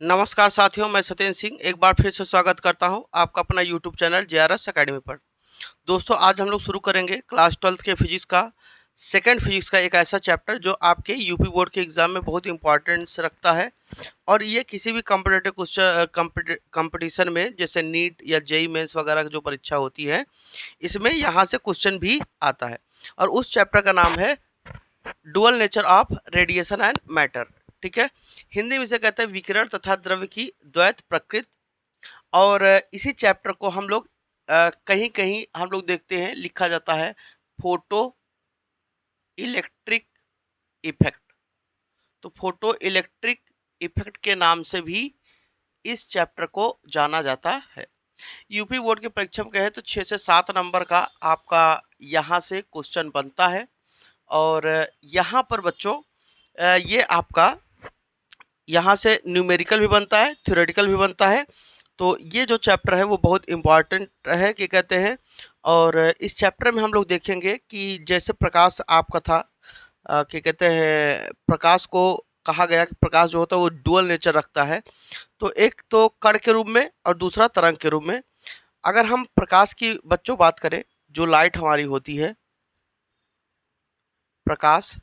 नमस्कार साथियों, मैं सत्येंद्र सिंह एक बार फिर से स्वागत करता हूं आपका अपना यूट्यूब चैनल जेआरएस एकेडमी पर। दोस्तों, आज हम लोग शुरू करेंगे क्लास 12th के फिजिक्स का सेकंड फिजिक्स का एक ऐसा चैप्टर जो आपके यूपी बोर्ड के एग्जाम में बहुत इंपॉर्टेंस रखता है। और ये किसी भी कॉम्पिटेटिव कंपटीशन में जैसे नीट या जेई मेंस वगैरह की जो परीक्षा होती है, इसमें यहाँ से क्वेश्चन भी आता है। और उस चैप्टर का नाम है dual nature of radiation and matter. ठीक है, हिंदी में इसे कहते हैं विकिरण तथा द्रव्य की द्वैत प्रकृति। और इसी चैप्टर को हम लोग कहीं कहीं हम लोग देखते हैं लिखा जाता है फोटो इलेक्ट्रिक इफेक्ट। तो फोटो इलेक्ट्रिक इफेक्ट के नाम से भी इस चैप्टर को जाना जाता है। यूपी बोर्ड की परीक्षा में कहे तो 6 से 7 नंबर का आपका यहाँ से क्वेश्चन बनता है। और यहाँ पर बच्चों ये आपका यहाँ से न्यूमेरिकल भी बनता है, थ्योरेटिकल भी बनता है। तो ये जो चैप्टर है वो बहुत इम्पॉर्टेंट है कि कहते हैं। और इस चैप्टर में हम लोग देखेंगे कि जैसे प्रकाश आपका था कि कहते हैं प्रकाश को कहा गया कि प्रकाश जो होता है वो डुअल नेचर रखता है। तो एक तो कण के रूप में और दूसरा तरंग के रूप में। अगर हम प्रकाश की बच्चों बात करें, जो लाइट हमारी होती है, प्रकाश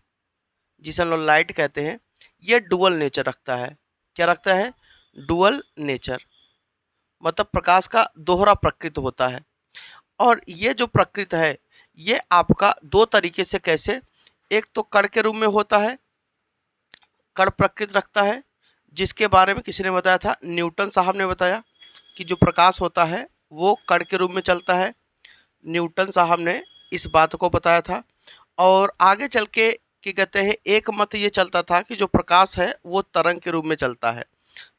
जिसे हम लोग लाइट कहते हैं, ये डुअल नेचर रखता है। क्या रखता है? डुअल नेचर, मतलब प्रकाश का दोहरा प्रकृति होता है। और ये जो प्रकृति है ये आपका दो तरीके से, कैसे? एक तो कण के रूप में होता है, कण प्रकृति रखता है, जिसके बारे में किसी ने बताया था, न्यूटन साहब ने बताया कि जो प्रकाश होता है वो कण के रूप में चलता है। न्यूटन साहब ने इस बात को बताया था। और आगे चल के क्या कहते हैं, एक मत ये चलता था कि जो प्रकाश है वो तरंग के रूप में चलता है।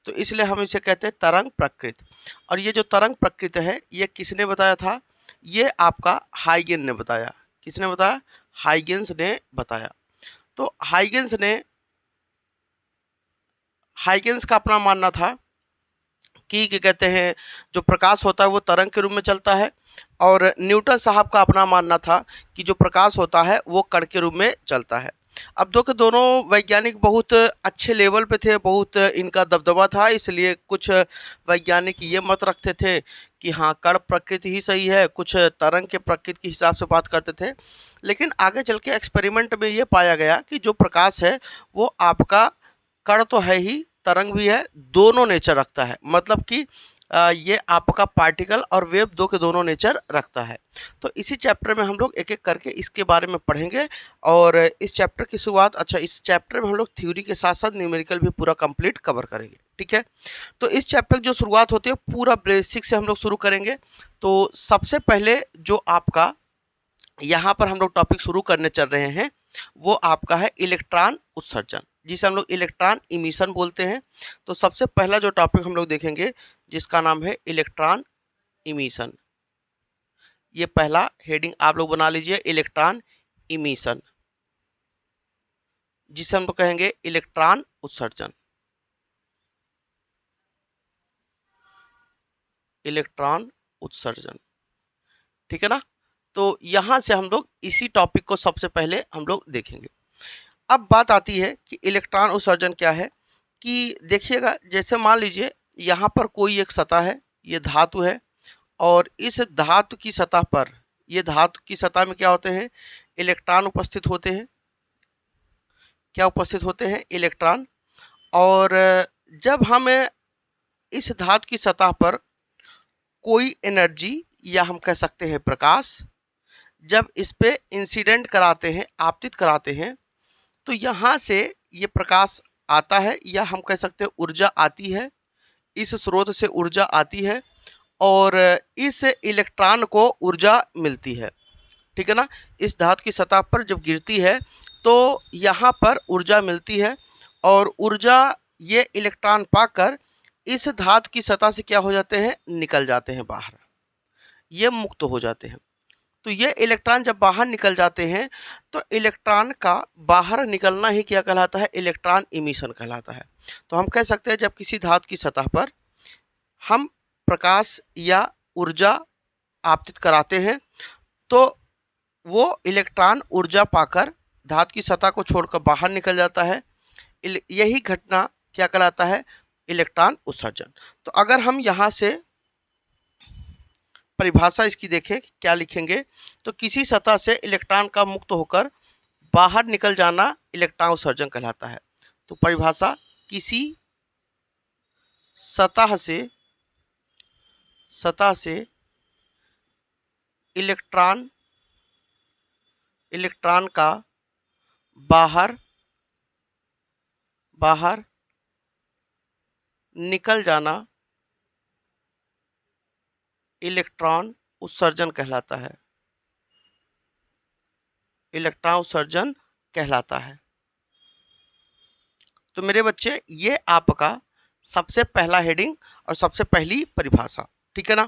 तो इसलिए हम इसे कहते हैं तरंग प्रकृति। और ये जो तरंग प्रकृति है ये किसने बताया था? ये आपका हाइगेन ने बताया। किसने बताया? हाइगेंस ने बताया। तो हाइगेंस का अपना मानना था कि क्या कहते हैं, जो प्रकाश होता है वो तरंग के रूप में चलता है। और न्यूटन साहब का अपना मानना था कि जो प्रकाश होता है वो कण के रूप में चलता है। अब दो के दोनों वैज्ञानिक बहुत अच्छे लेवल पे थे, बहुत इनका दबदबा था, इसलिए कुछ वैज्ञानिक ये मत रखते थे कि हाँ कण प्रकृति ही सही है, कुछ तरंग के प्रकृति के हिसाब से बात करते थे। लेकिन आगे चल के एक्सपेरिमेंट में ये पाया गया कि जो प्रकाश है वो आपका कण तो है ही, तरंग भी है, दोनों नेचर रखता है। मतलब कि ये आपका पार्टिकल और वेव दो के दोनों नेचर रखता है। तो इसी चैप्टर में हम लोग एक एक करके इसके बारे में पढ़ेंगे। और इस चैप्टर की शुरुआत, अच्छा, इस चैप्टर में हम लोग थ्योरी के साथ साथ न्यूमेरिकल भी पूरा कंप्लीट कवर करेंगे। ठीक है, तो इस चैप्टर की जो शुरुआत होती है पूरा बेसिक से हम लोग शुरू करेंगे। तो सबसे पहले जो आपका यहाँ पर हम लोग टॉपिक शुरू करने चल रहे हैं वो आपका है इलेक्ट्रॉन उत्सर्जन, जिसे हम लोग इलेक्ट्रॉन इमिशन बोलते हैं। तो सबसे पहला जो टॉपिक हम लोग देखेंगे जिसका नाम है इलेक्ट्रॉन इमिशन। ये पहला हेडिंग आप लोग बना लीजिए, इलेक्ट्रॉन इमिशन, जिसे हम लोग कहेंगे इलेक्ट्रॉन उत्सर्जन। इलेक्ट्रॉन उत्सर्जन, ठीक है ना। तो यहां से हम लोग इसी टॉपिक को सबसे पहले हम लोग देखेंगे। अब बात आती है कि इलेक्ट्रॉन उत्सर्जन क्या है। कि देखिएगा, जैसे मान लीजिए यहाँ पर कोई एक सतह है, ये धातु है, और इस धातु की सतह पर, ये धातु की सतह में क्या होते हैं? इलेक्ट्रॉन उपस्थित होते हैं। क्या उपस्थित होते हैं? इलेक्ट्रॉन। और जब हम इस धातु की सतह पर कोई एनर्जी, या हम कह सकते हैं प्रकाश, जब इस पे इंसिडेंट कराते हैं, आपतित कराते हैं, तो यहाँ से ये प्रकाश आता है, या हम कह सकते हैं ऊर्जा आती है, इस स्रोत से ऊर्जा आती है और इस इलेक्ट्रॉन को ऊर्जा मिलती है। ठीक है ना। इस धातु की सतह पर जब गिरती है तो यहाँ पर ऊर्जा मिलती है, और ऊर्जा ये इलेक्ट्रॉन पाकर इस धातु की सतह से क्या हो जाते हैं? निकल जाते हैं बाहर, ये मुक्त हो जाते हैं। तो ये इलेक्ट्रॉन जब बाहर निकल जाते हैं तो इलेक्ट्रॉन का बाहर निकलना ही क्या कहलाता है? इलेक्ट्रॉन इमिशन कहलाता है। तो हम कह सकते हैं जब किसी धातु की सतह पर हम प्रकाश या ऊर्जा आपतित कराते हैं तो वो इलेक्ट्रॉन ऊर्जा पाकर धातु की सतह को छोड़कर बाहर निकल जाता है। यही घटना क्या कहलाता है? इलेक्ट्रॉन उत्सर्जन। तो अगर हम यहाँ से परिभाषा इसकी देखें क्या लिखेंगे, तो किसी सतह से इलेक्ट्रॉन का मुक्त होकर बाहर निकल जाना इलेक्ट्रॉन उत्सर्जन कहलाता है। तो परिभाषा, किसी सतह से इलेक्ट्रॉन का बाहर निकल जाना इलेक्ट्रॉन उत्सर्जन कहलाता है। इलेक्ट्रॉन उत्सर्जन कहलाता है। तो मेरे बच्चे, ये आपका सबसे पहला हेडिंग और सबसे पहली परिभाषा, ठीक है ना।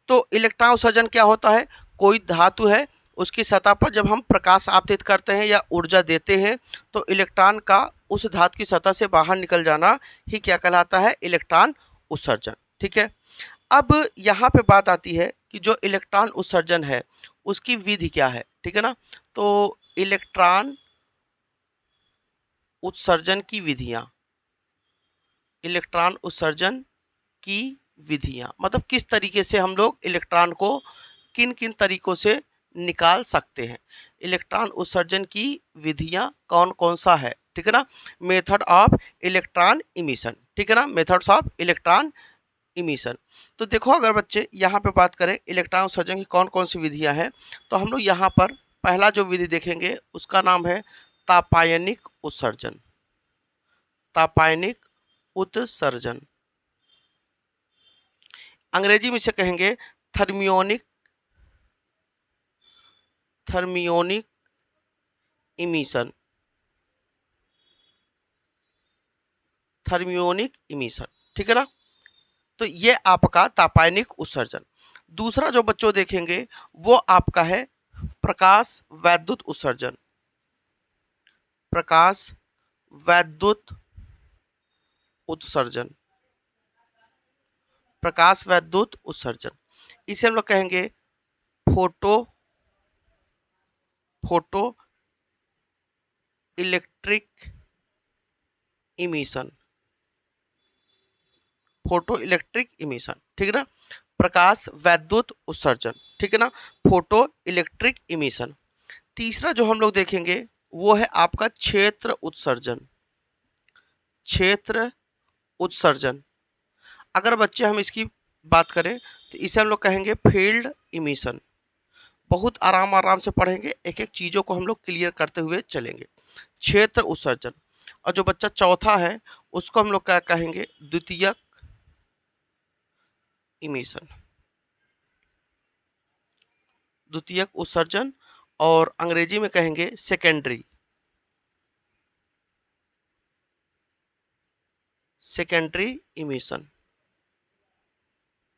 तो इलेक्ट्रॉन उत्सर्जन क्या होता है? कोई धातु है, उसकी सतह पर जब हम प्रकाश आपतित करते हैं या ऊर्जा देते हैं तो इलेक्ट्रॉन का उस धातु की सतह से बाहर निकल जाना ही क्या कहलाता है? इलेक्ट्रॉन उत्सर्जन, ठीक है। अब यहाँ पे बात आती है कि जो इलेक्ट्रॉन उत्सर्जन है उसकी विधि क्या है, ठीक है ना। तो इलेक्ट्रॉन उत्सर्जन की विधियाँ, इलेक्ट्रॉन उत्सर्जन की विधियाँ मतलब किस तरीके से हम लोग इलेक्ट्रॉन को किन किन तरीकों से निकाल सकते हैं। इलेक्ट्रॉन उत्सर्जन की विधियाँ कौन कौन सा है, ठीक है ना। मेथड ऑफ इलेक्ट्रॉन इमिशन, ठीक है ना, मेथड्स ऑफ इलेक्ट्रॉन इमिशन। तो देखो, अगर बच्चे यहाँ पे बात करें इलेक्ट्रॉन उत्सर्जन की कौन कौन सी विधियाँ हैं, तो हम लोग यहाँ पर पहला जो विधि देखेंगे उसका नाम है तापायनिक उत्सर्जन। तापायनिक उत्सर्जन, अंग्रेजी में इसे कहेंगे थर्मियोनिक इमिशन। थर्मियोनिक इमिशन, ठीक है ना। तो ये आपका तापायनिक उत्सर्जन। दूसरा जो बच्चों देखेंगे वो आपका है प्रकाश वैद्युत उत्सर्जन। प्रकाश वैद्युत उत्सर्जन, प्रकाश वैद्युत उत्सर्जन, इसे हम लोग कहेंगे photo electric emission. Photo electric emission, ठीक है ना, प्रकाश वैद्युत उत्सर्जन, ठीक है ना, फोटो इलेक्ट्रिक इमिशन। तीसरा जो हम लोग देखेंगे वो है आपका क्षेत्र उत्सर्जन। क्षेत्र उत्सर्जन, अगर बच्चे हम इसकी बात करें तो इसे हम लोग कहेंगे फील्ड इमिशन। बहुत आराम से पढ़ेंगे, एक एक चीज़ों को हम लोग क्लियर करते हुए चलेंगे। क्षेत्र उत्सर्जन। और जो बच्चा चौथा है उसको हम लोग क्या कहेंगे? द्वितीयक इमिशन। द्वितीयक उत्सर्जन, और अंग्रेजी में कहेंगे सेकेंडरी इमिशन,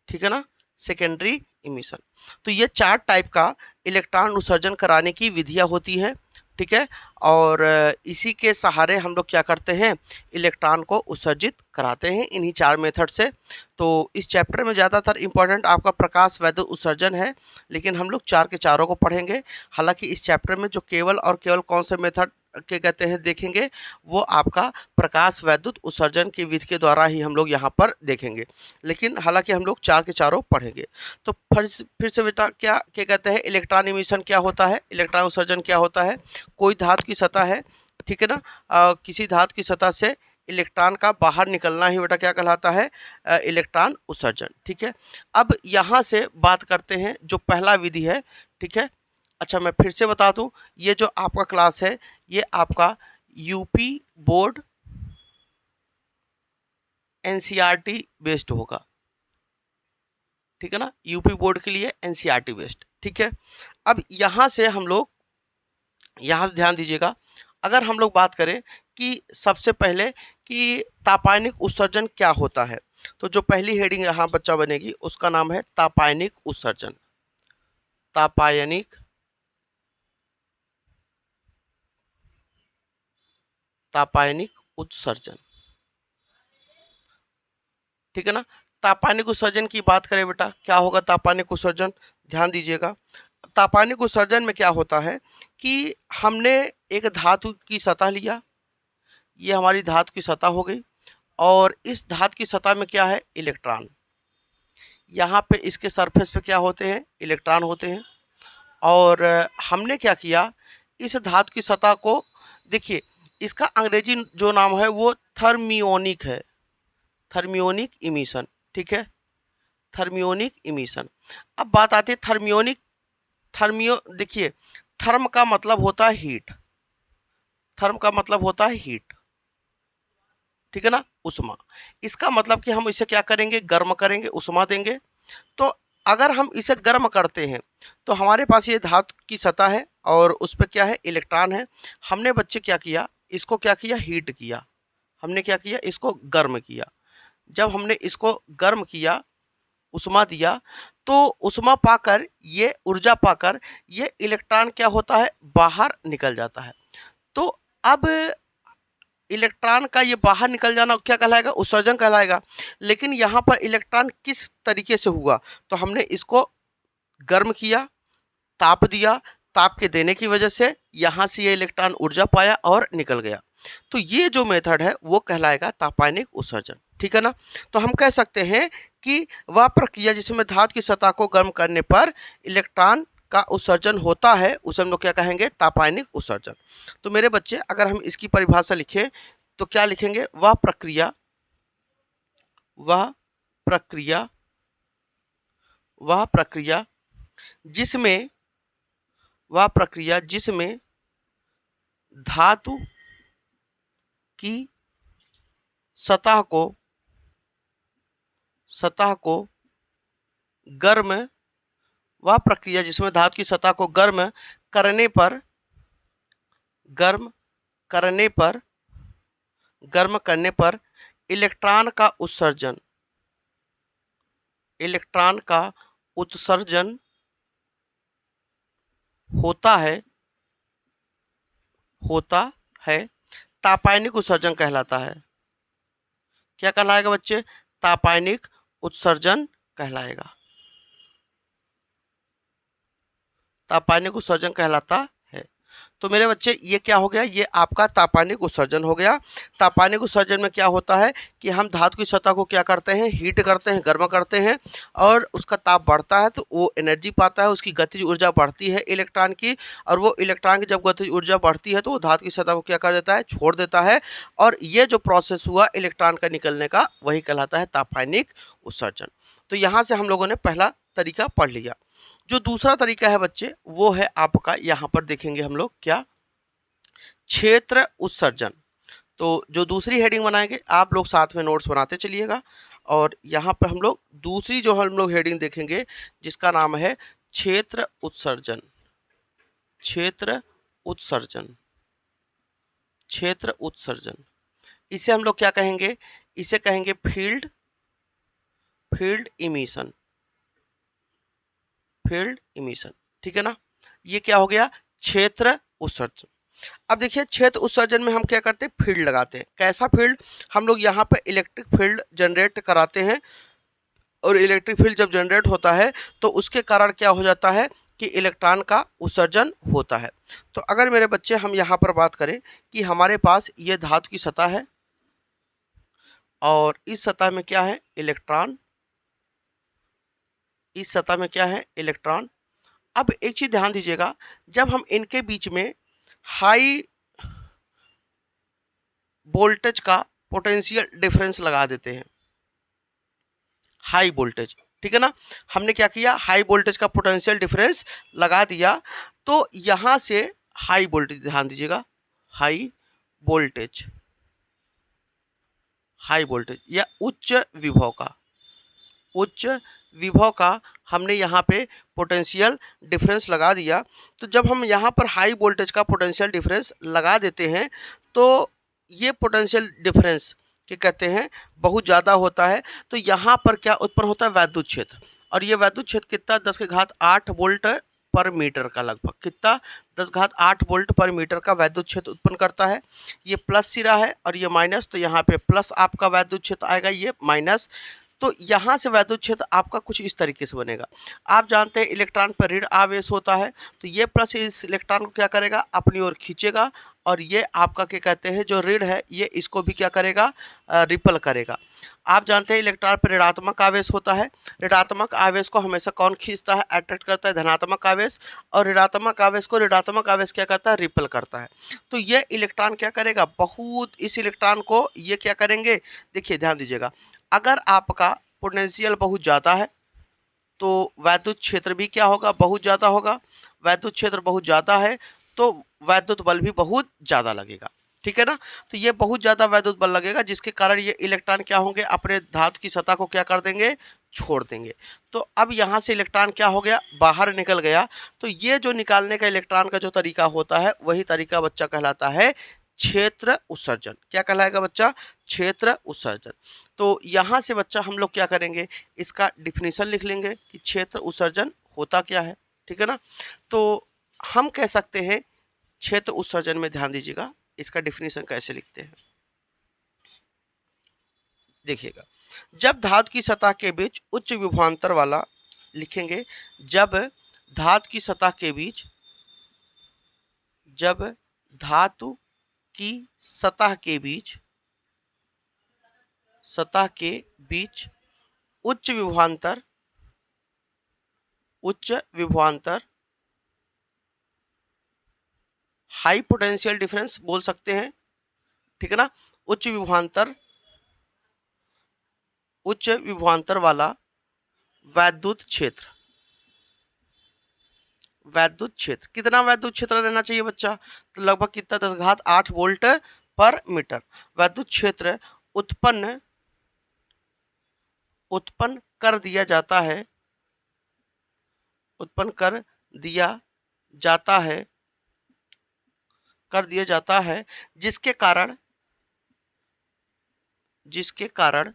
ठीक है ना, सेकेंडरी इमिशन। तो ये 4 टाइप का इलेक्ट्रॉन उत्सर्जन कराने की विधियाँ होती हैं, ठीक है। और इसी के सहारे हम लोग क्या करते हैं? इलेक्ट्रॉन को उत्सर्जित कराते हैं इन्हीं 4 मेथड से। तो इस चैप्टर में ज़्यादातर इम्पोर्टेंट आपका प्रकाश वैद्युत उत्सर्जन है, लेकिन हम लोग 4 के चारों को पढ़ेंगे। हालांकि इस चैप्टर में जो केवल और केवल कौन से मेथड के कहते हैं देखेंगे, वो आपका प्रकाश वैद्युत उत्सर्जन की विधि के द्वारा ही हम लोग यहाँ पर देखेंगे। लेकिन हालांकि हम लोग 4 के चारों पढ़ेंगे। तो फिर से बेटा, क्या कहते हैं? इलेक्ट्रॉन इमिशन क्या होता है? इलेक्ट्रॉन उत्सर्जन क्या होता है? कोई धातु की सतह है, ठीक है ना, किसी धातु की सतह से इलेक्ट्रॉन का बाहर निकलना ही बेटा क्या कहलाता है? इलेक्ट्रॉन उत्सर्जन, ठीक है। अब यहाँ से बात करते हैं जो पहला विधि है, ठीक है। अच्छा, मैं फिर से बता दूं, ये जो आपका क्लास है ये आपका यूपी बोर्ड एनसीईआरटी बेस्ड होगा, ठीक है ना, यूपी बोर्ड के लिए एनसीईआरटी बेस्ड, ठीक है। अब यहाँ से हम लोग, यहाँ से ध्यान दीजिएगा, अगर हम लोग बात करें कि सबसे पहले कि तापायनिक उत्सर्जन क्या होता है, तो जो पहली हेडिंग यहाँ बच्चा बनेगी उसका नाम है तापायनिक उत्सर्जन। तापायनिक उत्सर्जन, ठीक है ना। तापायनिक उत्सर्जन की बात करें बेटा, क्या होगा तापायनिक उत्सर्जन? ध्यान दीजिएगा, तापायनिक उत्सर्जन में क्या होता है कि हमने एक धातु की सतह लिया, ये हमारी धातु की सतह हो गई, और इस धातु की सतह में क्या है, इलेक्ट्रॉन। यहाँ पे इसके सरफेस पे क्या होते हैं, इलेक्ट्रॉन होते हैं। और हमने क्या किया, इस धातु की सतह को, देखिए इसका अंग्रेजी जो नाम है वो थर्मियोनिक है, थर्मियोनिक इमिशन, ठीक है, थर्मियोनिक इमिशन। अब बात आती है थर्मियोनिक, देखिए थर्म का मतलब होता है हीट, थर्म का मतलब होता है हीट, ठीक है ना, उष्मा। इसका मतलब कि हम इसे क्या करेंगे, गर्म करेंगे, उष्मा देंगे। तो अगर हम इसे गर्म करते हैं तो हमारे पास ये धातु की सतह है और उस पर क्या है, इलेक्ट्रॉन है। हमने बच्चे क्या किया, इसको क्या किया, हीट किया। हमने क्या किया, इसको गर्म किया। जब हमने इसको गर्म किया, उष्मा दिया, तो उष्मा पाकर, ये ऊर्जा पाकर ये इलेक्ट्रॉन क्या होता है, बाहर निकल जाता है। तो अब इलेक्ट्रॉन का ये बाहर निकल जाना क्या कहलाएगा, उत्सर्जन कहलाएगा। लेकिन यहाँ पर इलेक्ट्रॉन किस तरीके से हुआ, तो हमने इसको गर्म किया, ताप दिया, ताप के देने की वजह से यहाँ से ये इलेक्ट्रॉन ऊर्जा पाया और निकल गया। तो ये जो मेथड है वो कहलाएगा तापायनिक उत्सर्जन, ठीक है ना। तो हम कह सकते हैं कि वह प्रक्रिया जिसमें धातु की सतह को गर्म करने पर इलेक्ट्रॉन का उत्सर्जन होता है उसे हम लोग क्या कहेंगे, तापायनिक उत्सर्जन। तो मेरे बच्चे अगर हम इसकी परिभाषा लिखें तो क्या लिखेंगे, वह प्रक्रिया, वह प्रक्रिया, वह प्रक्रिया जिसमें, वह प्रक्रिया जिसमें धातु की सतह को गर्म, वह प्रक्रिया जिसमें धातु की सतह को गर्म करने पर, गर्म करने पर, गर्म करने पर इलेक्ट्रॉन का उत्सर्जन, इलेक्ट्रॉन का उत्सर्जन होता है, होता है, तापायनिक उत्सर्जन कहलाता है। क्या कहलाएगा बच्चे, तापायनिक उत्सर्जन कहलाएगा, तापायनिक उत्सर्जन कहलाता है। तो मेरे बच्चे ये क्या हो गया, ये आपका तापायनिक उत्सर्जन हो गया। तापायनिक उत्सर्जन में क्या होता है कि हम धातु की सतह को क्या करते हैं, हीट करते हैं, गर्म करते हैं, और उसका ताप बढ़ता है तो वो एनर्जी पाता है, उसकी गतिज ऊर्जा बढ़ती है इलेक्ट्रॉन की, और वो इलेक्ट्रॉन की जब गतिज ऊर्जा बढ़ती है तो वो धातु की सतह को क्या कर देता है, छोड़ देता है। और ये जो प्रोसेस हुआ इलेक्ट्रॉन का निकलने का वही कहलाता है तापायनिक उत्सर्जन। तो यहाँ से हम लोगों ने पहला तरीका पढ़ लिया। जो दूसरा तरीका है बच्चे वो है आपका, यहाँ पर देखेंगे हम लोग क्या, क्षेत्र उत्सर्जन। तो जो दूसरी हेडिंग बनाएंगे आप लोग साथ में नोट्स बनाते चलिएगा, और यहाँ पर हम लोग दूसरी जो हम लोग हेडिंग देखेंगे जिसका नाम है क्षेत्र उत्सर्जन, क्षेत्र उत्सर्जन, क्षेत्र उत्सर्जन। इसे हम लोग क्या कहेंगे, इसे कहेंगे field, field emission, field emission, ठीक है ना। ये क्या हो गया, क्षेत्र उत्सर्जन। अब देखिए क्षेत्र उत्सर्जन में हम क्या करते हैं, फील्ड लगाते हैं। कैसा फील्ड, हम लोग यहाँ पर इलेक्ट्रिक फील्ड जनरेट कराते हैं, और इलेक्ट्रिक फील्ड जब जनरेट होता है तो उसके कारण क्या हो जाता है कि इलेक्ट्रॉन का उत्सर्जन होता है। तो अगर मेरे बच्चे हम यहाँ पर बात करें कि हमारे पास ये धातु की सतह है और इस सतह में क्या है, इलेक्ट्रॉन, इस सतह में क्या है, इलेक्ट्रॉन। अब एक चीज ध्यान दीजिएगा, जब हम इनके बीच में हाई वोल्टेज का पोटेंशियल डिफरेंस लगा देते हैं, हाई वोल्टेज, ठीक है ना, हमने क्या किया, हाई वोल्टेज का पोटेंशियल डिफरेंस लगा दिया, तो यहां से हाई वोल्टेज, ध्यान दीजिएगा, हाई वोल्टेज, हाई वोल्टेज या उच्च विभव का, उच्च विभव का हमने यहाँ पे पोटेंशियल डिफरेंस लगा दिया। तो जब हम यहाँ पर हाई वोल्टेज का पोटेंशियल डिफरेंस लगा देते हैं तो ये पोटेंशियल डिफरेंस क्या कहते हैं, बहुत ज़्यादा होता है। तो यहाँ पर क्या उत्पन्न होता है, वैद्युत क्षेत्र, और ये वैद्युत क्षेत्र कितना, 10⁸ वोल्ट पर मीटर का लगभग, कितना, 10⁸ वोल्ट पर मीटर का वैद्युत क्षेत्र उत्पन्न करता है। ये प्लस सिरा है और ये माइनस, तो यहाँ पे प्लस आपका वैद्युत क्षेत्र आएगा, ये माइनस। तो यहाँ से वैद्युत क्षेत्र आपका कुछ इस तरीके से बनेगा। आप जानते हैं इलेक्ट्रॉन पर ऋण आवेश होता है, तो ये प्लस इस इलेक्ट्रॉन को क्या करेगा, अपनी ओर खींचेगा, और ये आपका क्या कहते हैं जो ऋण है ये इसको भी क्या करेगा, रिपल करेगा। आप जानते हैं इलेक्ट्रॉन पर ऋणात्मक आवेश होता है। ऋणात्मक आवेश को हमेशा कौन खींचता है, अट्रैक्ट करता है, धनात्मक आवेश। और ऋणात्मक आवेश को ऋणात्मक आवेश क्या करता है, रिपल करता है। तो ये इलेक्ट्रॉन क्या करेगा, बहुत इस इलेक्ट्रॉन को ये क्या करेंगे, देखिए ध्यान दीजिएगा, अगर आपका पोटेंशियल बहुत ज़्यादा है तो वैद्युत क्षेत्र भी क्या होगा, बहुत ज़्यादा होगा। वैद्युत क्षेत्र बहुत ज़्यादा है तो वैद्युत बल भी बहुत ज़्यादा लगेगा, ठीक है ना। तो ये बहुत ज़्यादा वैद्युत बल लगेगा जिसके कारण ये इलेक्ट्रॉन क्या होंगे, अपने धातु की सतह को क्या कर देंगे, छोड़ देंगे। तो अब यहाँ से इलेक्ट्रॉन क्या हो गया, बाहर निकल गया। तो ये जो निकालने का इलेक्ट्रॉन का जो तरीका होता है वही तरीका बच्चा कहलाता है क्षेत्र उत्सर्जन। क्या कहलाएगा बच्चा, क्षेत्र उत्सर्जन। तो यहाँ से बच्चा हम लोग क्या करेंगे, इसका डिफिनीशन लिख लेंगे कि क्षेत्र उत्सर्जन होता क्या है, ठीक है ना। तो हम कह सकते हैं क्षेत्र उत्सर्जन में, ध्यान दीजिएगा इसका डिफिनीशन कैसे लिखते हैं, देखिएगा। जब धातु की सतह के बीच उच्च विभवांतर वाला, लिखेंगे जब धातु की सतह के बीच, जब धातु की सतह के बीच, सतह के बीच उच्च विभवांतर, उच्च विभवांतर हाई पोटेंशियल डिफरेंस बोल सकते हैं, ठीक है ना। उच्च विभवांतर, उच्च विभवांतर वाला वैद्युत क्षेत्र, वैद्युत क्षेत्र कितना वैद्युत क्षेत्र रहना चाहिए बच्चा, तो लगभग कितना, 10⁸ वोल्ट पर मीटर वैद्युत क्षेत्र उत्पन्न कर दिया जाता है, उत्पन्न कर दिया जाता है, कर दिया जाता है, जिसके कारण, जिसके कारण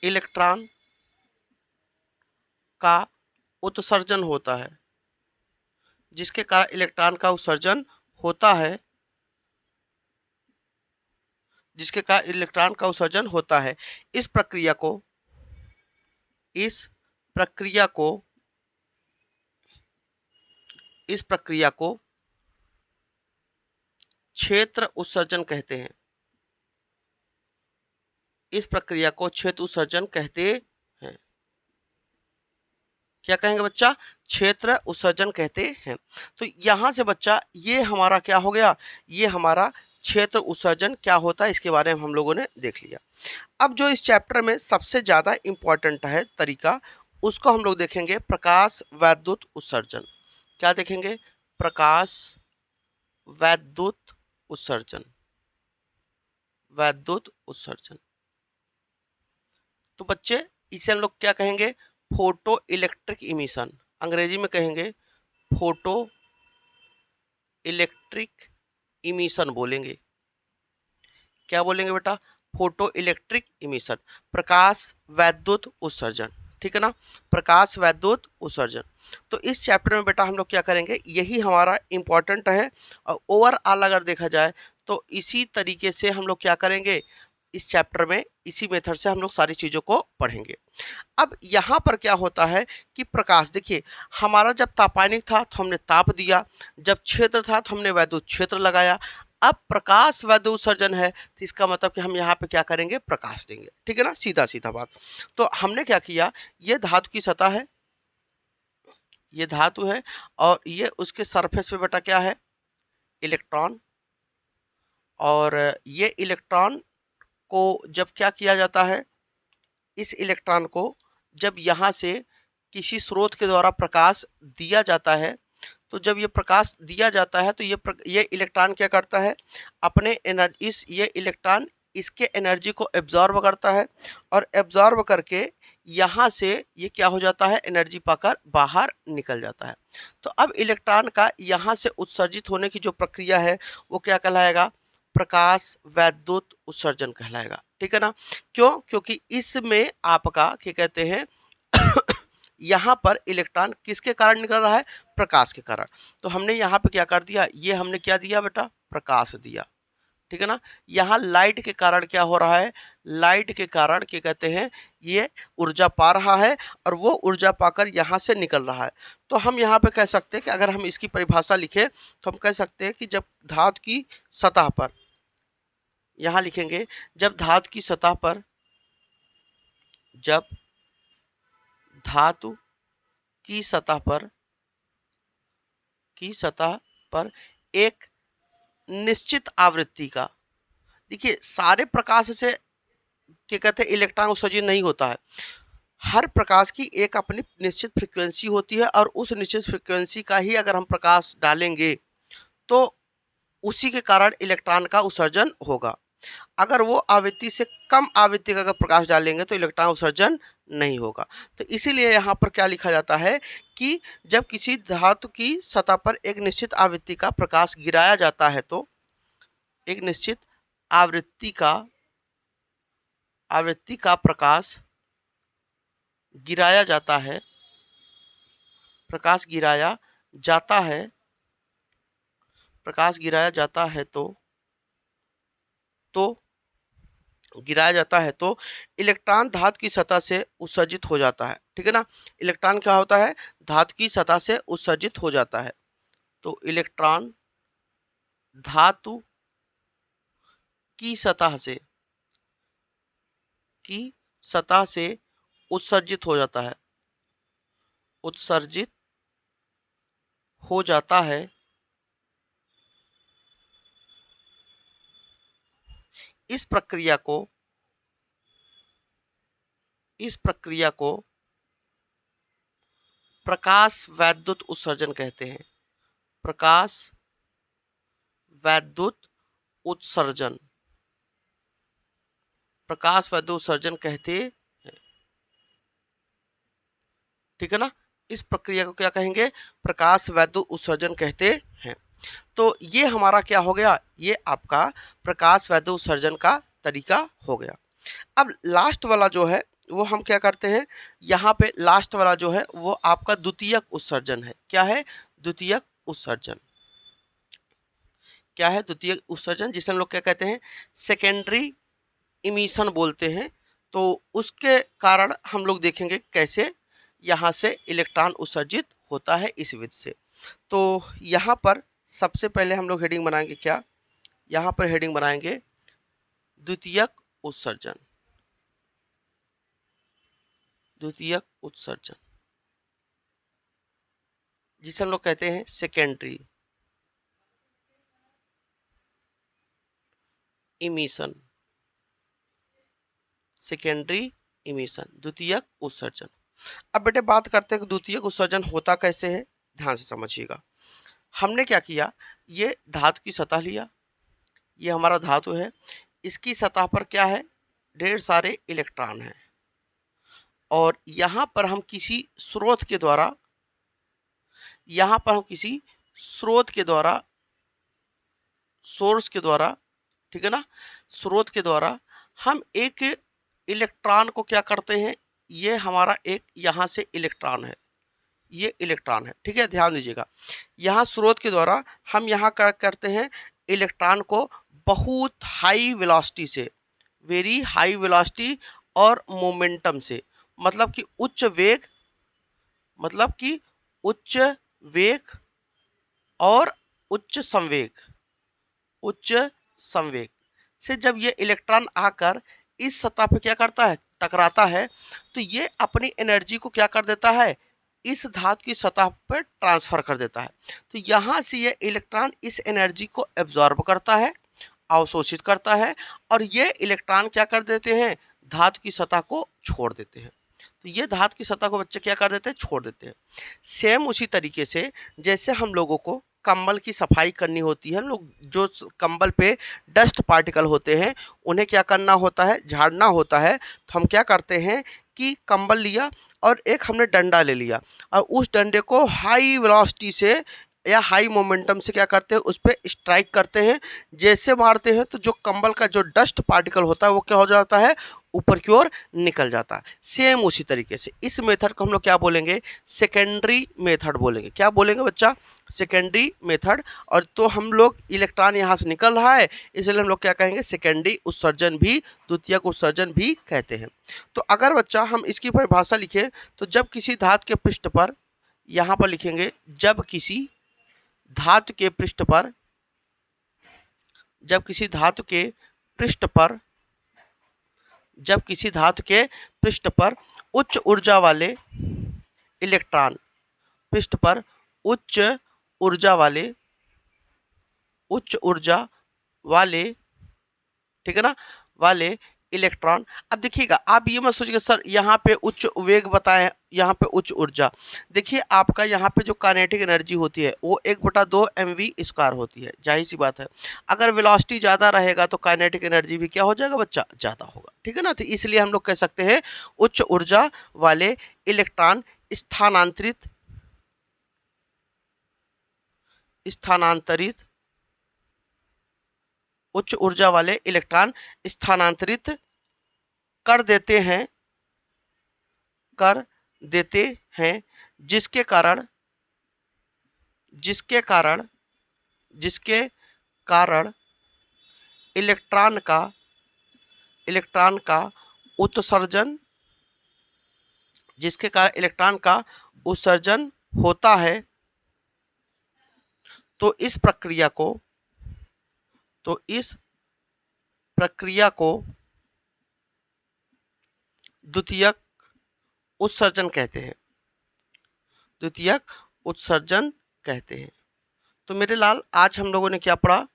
इलेक्ट्रॉन का उत्सर्जन होता है, जिसके कारण इलेक्ट्रॉन का उत्सर्जन होता है, जिसके कारण इलेक्ट्रॉन का उत्सर्जन होता है। इस प्रक्रिया को, इस प्रक्रिया को, इस प्रक्रिया को क्षेत्र उत्सर्जन कहते हैं। इस प्रक्रिया को क्षेत्र उत्सर्जन कहते हैं। क्या कहेंगे बच्चा, क्षेत्र उत्सर्जन कहते हैं। तो यहां से बच्चा ये हमारा क्या हो गया, ये हमारा क्षेत्र उत्सर्जन क्या होता है इसके बारे में हम लोगों ने देख लिया। अब जो इस चैप्टर में सबसे ज़्यादा इम्पॉर्टेंट है तरीका, उसको हम लोग देखेंगे प्रकाश वैद्युत उत्सर्जन। क्या देखेंगे, प्रकाश वैद्युत उत्सर्जन, वैद्युत उत्सर्जन। तो बच्चे इसे हम लोग क्या कहेंगे, फोटो इलेक्ट्रिक इमिशन, अंग्रेजी में कहेंगे फोटो इलेक्ट्रिक इमिशन बोलेंगे। क्या बोलेंगे बेटा, फोटो इलेक्ट्रिक इमिशन, प्रकाश वैद्युत उत्सर्जन, ठीक है ना, प्रकाश वैद्युत उत्सर्जन। तो इस चैप्टर में बेटा हम लोग क्या करेंगे, यही हमारा इम्पॉर्टेंट है। और ओवरऑल अगर देखा जाए तो इसी तरीके से हम लोग क्या करेंगे, इस चैप्टर में इसी मेथड से हम लोग सारी चीज़ों को पढ़ेंगे। अब यहाँ पर क्या होता है कि प्रकाश, देखिए हमारा जब तापायनिक था तो हमने ताप दिया, जब क्षेत्र था तो हमने वैद्युत क्षेत्र लगाया। अब प्रकाश वैद्युत उत्सर्जन है तो इसका मतलब कि हम यहाँ पे क्या करेंगे, प्रकाश देंगे, ठीक है ना, सीधा सीधा बात। तो हमने क्या किया, ये धातु की सतह है, ये धातु है, और ये उसके सरफेस पे बेटा क्या है, इलेक्ट्रॉन। और ये इलेक्ट्रॉन को जब क्या किया जाता है, इस इलेक्ट्रॉन को जब यहाँ से किसी स्रोत के द्वारा प्रकाश दिया जाता है, तो जब ये प्रकाश दिया जाता है तो ये इलेक्ट्रॉन क्या करता है, अपने एनर्जी, ये इलेक्ट्रॉन इसके एनर्जी को एब्जॉर्ब करता है, और एब्जॉर्ब करके यहाँ से ये क्या हो जाता है, एनर्जी पाकर बाहर निकल जाता है। तो अब इलेक्ट्रॉन का यहाँ से उत्सर्जित होने की जो प्रक्रिया है वो क्या कहलाएगा, प्रकाश वैद्युत उत्सर्जन कहलाएगा, ठीक है ना। क्यों, क्योंकि इसमें आपका क्या कहते हैं यहाँ पर इलेक्ट्रॉन किसके कारण निकल रहा है, प्रकाश के कारण। तो हमने यहाँ पे क्या कर दिया, ये हमने क्या दिया बेटा, प्रकाश दिया, ठीक है ना। यहाँ लाइट के कारण क्या हो रहा है, लाइट के कारण क्या कहते हैं, ये ऊर्जा पा रहा है और वो ऊर्जा पाकर यहाँ से निकल रहा है। तो हम यहाँ पे कह सकते हैं कि अगर हम इसकी परिभाषा लिखें तो हम कह सकते हैं कि जब धातु की सतह पर, यहाँ लिखेंगे जब धातु की सतह पर, जब धातु की सतह पर एक निश्चित आवृत्ति का, देखिए सारे प्रकाश से क्या कहते हैं इलेक्ट्रॉन उत्सर्जित नहीं होता है, हर प्रकाश की एक अपनी निश्चित फ्रीक्वेंसी होती है और उस निश्चित फ्रीक्वेंसी का ही अगर हम प्रकाश डालेंगे तो उसी के कारण इलेक्ट्रॉन का उत्सर्जन होगा। अगर वो आवृत्ति से कम आवृत्ति का अगर प्रकाश डालेंगे तो इलेक्ट्रॉन उत्सर्जन नहीं होगा। तो इसीलिए यहाँ पर क्या लिखा जाता है कि जब किसी धातु की सतह पर एक निश्चित आवृत्ति का प्रकाश गिराया जाता है, तो एक निश्चित आवृत्ति का प्रकाश गिराया जाता है, प्रकाश गिराया जाता है तो इलेक्ट्रॉन धातु की सतह से उत्सर्जित हो जाता है, ठीक है ना। इलेक्ट्रॉन क्या होता है, धातु की सतह से उत्सर्जित हो जाता है। तो इलेक्ट्रॉन धातु की सतह से उत्सर्जित हो जाता है। इस प्रक्रिया को प्रकाश वैद्युत उत्सर्जन कहते हैं। प्रकाश वैद्युत उत्सर्जन कहते हैं, ठीक है ना। इस प्रक्रिया को क्या कहेंगे, प्रकाश वैद्युत उत्सर्जन कहते हैं। तो ये हमारा क्या हो गया, ये आपका प्रकाश वैद्युत उत्सर्जन का तरीका हो गया। अब लास्ट वाला जो है वो हम क्या करते हैं, यहाँ पे लास्ट वाला जो है वो आपका द्वितीयक उत्सर्जन है। क्या है, द्वितीयक उत्सर्जन। क्या है द्वितीयक उत्सर्जन, जिसे हम लोग क्या कहते हैं, सेकेंडरी इमिशन बोलते हैं। तो उसके कारण हम लोग देखेंगे कैसे यहाँ से इलेक्ट्रॉन उत्सर्जित होता है इस विधि से। तो यहाँ पर सबसे पहले हम लोग हेडिंग बनाएंगे, क्या, यहाँ पर हेडिंग बनाएंगे द्वितीयक उत्सर्जन। द्वितीयक उत्सर्जन जिसे हम लोग कहते हैं सेकेंडरी इमिशन। सेकेंडरी इमिशन, द्वितीयक उत्सर्जन। अब बेटे बात करते हैं कि द्वितीयक उत्सर्जन होता कैसे है, ध्यान से समझिएगा। हमने क्या किया, ये धातु की सतह लिया, ये हमारा धातु है, इसकी सतह पर क्या है, ढेर सारे इलेक्ट्रॉन हैं और यहाँ पर हम किसी स्रोत के द्वारा, सोर्स के द्वारा, ठीक है ना, स्रोत के द्वारा हम एक इलेक्ट्रॉन को क्या करते हैं, ये हमारा एक यहाँ से इलेक्ट्रॉन है, ये इलेक्ट्रॉन है, ठीक है, ध्यान दीजिएगा। यहाँ स्रोत के द्वारा हम यहाँ क्या करते हैं, इलेक्ट्रॉन को बहुत हाई वेलोसिटी से, वेरी हाई वेलोसिटी और मोमेंटम से, मतलब कि उच्च वेग और उच्च संवेग से जब ये इलेक्ट्रॉन आकर इस सतह पे क्या करता है, टकराता है, तो ये अपनी एनर्जी को क्या कर देता है, इस धातु की सतह पर ट्रांसफर कर देता है। तो यहाँ से ये इलेक्ट्रॉन इस एनर्जी को एब्जॉर्ब करता है, अवशोषित करता है और ये इलेक्ट्रॉन क्या कर देते हैं, धातु की सतह को छोड़ देते हैं। तो ये धातु की सतह को बच्चे क्या कर देते हैं, छोड़ देते हैं। सेम उसी तरीके से जैसे हम लोगों को कंबल की सफाई करनी होती है, हम लोग जो कंबल पे डस्ट पार्टिकल होते हैं उन्हें क्या करना होता है, झाड़ना होता है। तो हम क्या करते हैं कि कंबल लिया और एक हमने डंडा ले लिया और उस डंडे को हाई वेलोसिटी से या हाई मोमेंटम से क्या करते हैं, उस पर स्ट्राइक करते हैं। जैसे मारते हैं तो जो कंबल का जो डस्ट पार्टिकल होता है वो क्या हो जाता है, ऊपर की ओर निकल जाता है। सेम उसी तरीके से इस मेथड को हम लोग क्या बोलेंगे, सेकेंडरी मेथड बोलेंगे। क्या बोलेंगे बच्चा, सेकेंडरी मेथड। और तो हम लोग इलेक्ट्रॉन यहाँ से निकल रहा है, इसलिए हम लोग क्या कहेंगे, सेकेंडरी उत्सर्जन भी, द्वितीयक उत्सर्जन भी कहते हैं। तो अगर बच्चा हम इसकी परिभाषा लिखें तो जब किसी धातु के पृष्ठ पर, यहाँ पर लिखेंगे जब किसी धातु के पृष्ठ पर, जब किसी धातु के पृष्ठ पर, जब किसी धातु के पृष्ठ पर उच्च ऊर्जा वाले इलेक्ट्रॉन, पृष्ठ पर उच्च ऊर्जा वाले, उच्च ऊर्जा वाले, ठीक है ना, वाले इलेक्ट्रॉन। अब देखिएगा, आप ये मत सोचिएगा सर यहाँ पे उच्च वेग बताएं, यहाँ पे उच्च ऊर्जा। देखिए आपका यहाँ पे जो काइनेटिक एनर्जी होती है वो 1/2 mv² होती है, जाहिर सी बात है। अगर वेलोसिटी ज़्यादा रहेगा तो काइनेटिक एनर्जी भी क्या हो जाएगा बच्चा, ज़्यादा होगा, ठीक है ना। तो इसलिए हम लोग कह सकते हैं उच्च ऊर्जा वाले इलेक्ट्रॉन स्थानांतरित, स्थानांतरित, उच्च ऊर्जा वाले इलेक्ट्रॉन स्थानांतरित कर देते हैं, कर देते हैं, जिसके कारण, जिसके कारण, जिसके कारण इलेक्ट्रॉन का, इलेक्ट्रॉन का उत्सर्जन, जिसके कारण इलेक्ट्रॉन का उत्सर्जन होता है। तो इस प्रक्रिया को, तो इस प्रक्रिया को द्वितीयक उत्सर्जन कहते हैं, द्वितीयक उत्सर्जन कहते हैं। तो मेरे लाल आज हम लोगों ने क्या पढ़ा,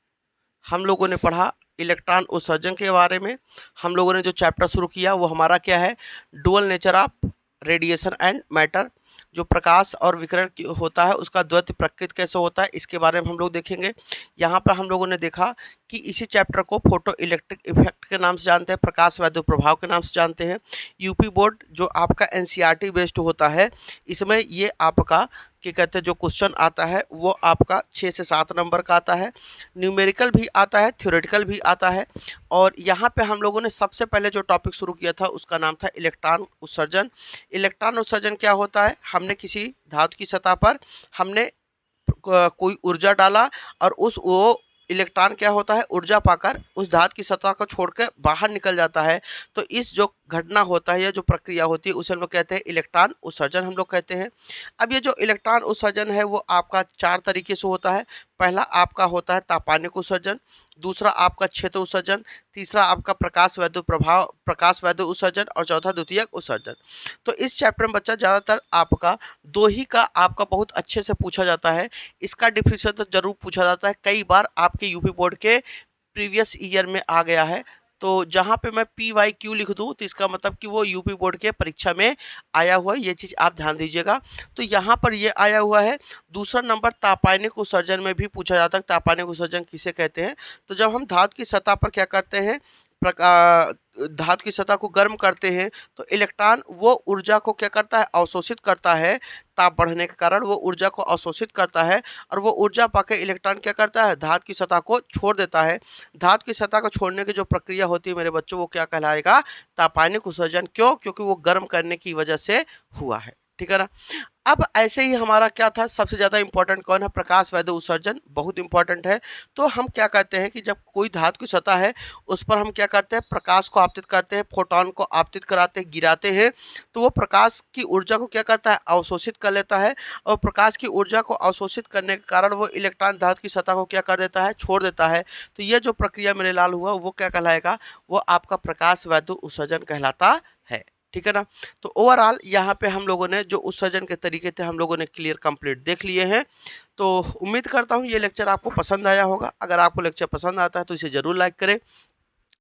हम लोगों ने पढ़ा इलेक्ट्रॉन उत्सर्जन के बारे में। हम लोगों ने जो चैप्टर शुरू किया वो हमारा क्या है, dual nature of radiation and matter, जो प्रकाश और विकिरण होता है उसका द्वैत प्रकृति कैसे होता है, इसके बारे में हम लोग देखेंगे। यहाँ पर हम लोगों ने देखा कि इसी चैप्टर को फोटो इलेक्ट्रिक इफेक्ट के नाम से जानते हैं, प्रकाश वैद्युत प्रभाव के नाम से जानते हैं। यूपी बोर्ड जो आपका एनसीईआरटी बेस्ड होता है, इसमें ये आपका क्या कहते हैं, जो क्वेश्चन आता है वो आपका 6 से 7 नंबर का आता है। न्यूमेरिकल भी आता है, थ्योरेटिकल भी आता है। और यहाँ पे हम लोगों ने सबसे पहले जो टॉपिक शुरू किया था उसका नाम था इलेक्ट्रॉन उत्सर्जन। इलेक्ट्रॉन उत्सर्जन क्या होता है, हमने किसी धातु की सतह पर हमने कोई ऊर्जा डाला और उस वो इलेक्ट्रॉन क्या होता है, ऊर्जा पाकर उस धातु की सतह को छोड़कर बाहर निकल जाता है। तो इस जो घटना होता है या जो प्रक्रिया होती है उसे हम लोग कहते हैं इलेक्ट्रॉन उत्सर्जन, हम लोग कहते हैं। अब ये जो इलेक्ट्रॉन उत्सर्जन है वो आपका 4 तरीके से होता है। पहला आपका होता है तापानिक उत्सर्जन, दूसरा आपका क्षेत्र उत्सर्जन, तीसरा आपका प्रकाश वैद्युत प्रभाव, प्रकाश वैद्युत उत्सर्जन, और चौथा द्वितीयक उत्सर्जन। तो इस चैप्टर में बच्चा ज़्यादातर आपका 2 ही का आपका बहुत अच्छे से पूछा जाता है। इसका डिफिनेशन तो जरूर पूछा जाता है, कई बार आपके यूपी बोर्ड के प्रीवियस ईयर में आ गया है। तो जहाँ पे मैं PYQ लिख दूँ तो इसका मतलब कि वो यूपी बोर्ड के परीक्षा में आया हुआ है, ये चीज़ आप ध्यान दीजिएगा। तो यहाँ पर ये आया हुआ है। दूसरा नंबर तापानिक उत्सर्जन में भी पूछा जाता है, तापानिक उत्सर्जन किसे कहते हैं। तो जब हम धातु की सतह पर क्या करते हैं, धातु की सतह को गर्म करते हैं तो इलेक्ट्रॉन वो ऊर्जा को क्या करता है, अवशोषित करता है। ताप बढ़ने के कारण वो ऊर्जा को अवशोषित करता है और वो ऊर्जा पाकर इलेक्ट्रॉन क्या करता है, धातु की सतह को छोड़ देता है। धातु की सतह को छोड़ने की जो प्रक्रिया होती है मेरे बच्चों, वो क्या कहलाएगा, तापानिक उत्सर्जन। क्यों, क्योंकि वो गर्म करने की वजह से हुआ है, ठीक है ना। अब ऐसे ही हमारा क्या था, सबसे ज़्यादा इंपॉर्टेंट कौन है, प्रकाश वैद्युत उत्सर्जन, बहुत इंपॉर्टेंट है। तो हम क्या करते हैं कि जब कोई धातु की सतह है उस पर हम क्या करते हैं, प्रकाश को आपतित करते हैं, फोटोन को आपतित कराते हैं, गिराते हैं। तो वो प्रकाश की ऊर्जा को क्या करता है, अवशोषित कर लेता है। और प्रकाश की ऊर्जा को अवशोषित करने के कारण वो इलेक्ट्रॉन धातु की सतह को क्या कर देता है, छोड़ देता है। तो ये जो प्रक्रिया मेरे लाल हुआ वो क्या कहलाएगा, वो आपका प्रकाश वैद्युत उत्सर्जन कहलाता है, ठीक है ना। तो ओवरऑल यहाँ पे हम लोगों ने जो उत्सर्जन के तरीके थे हम लोगों ने क्लियर कंप्लीट देख लिए हैं। तो उम्मीद करता हूँ ये लेक्चर आपको पसंद आया होगा। अगर आपको लेक्चर पसंद आता है तो इसे ज़रूर लाइक करें।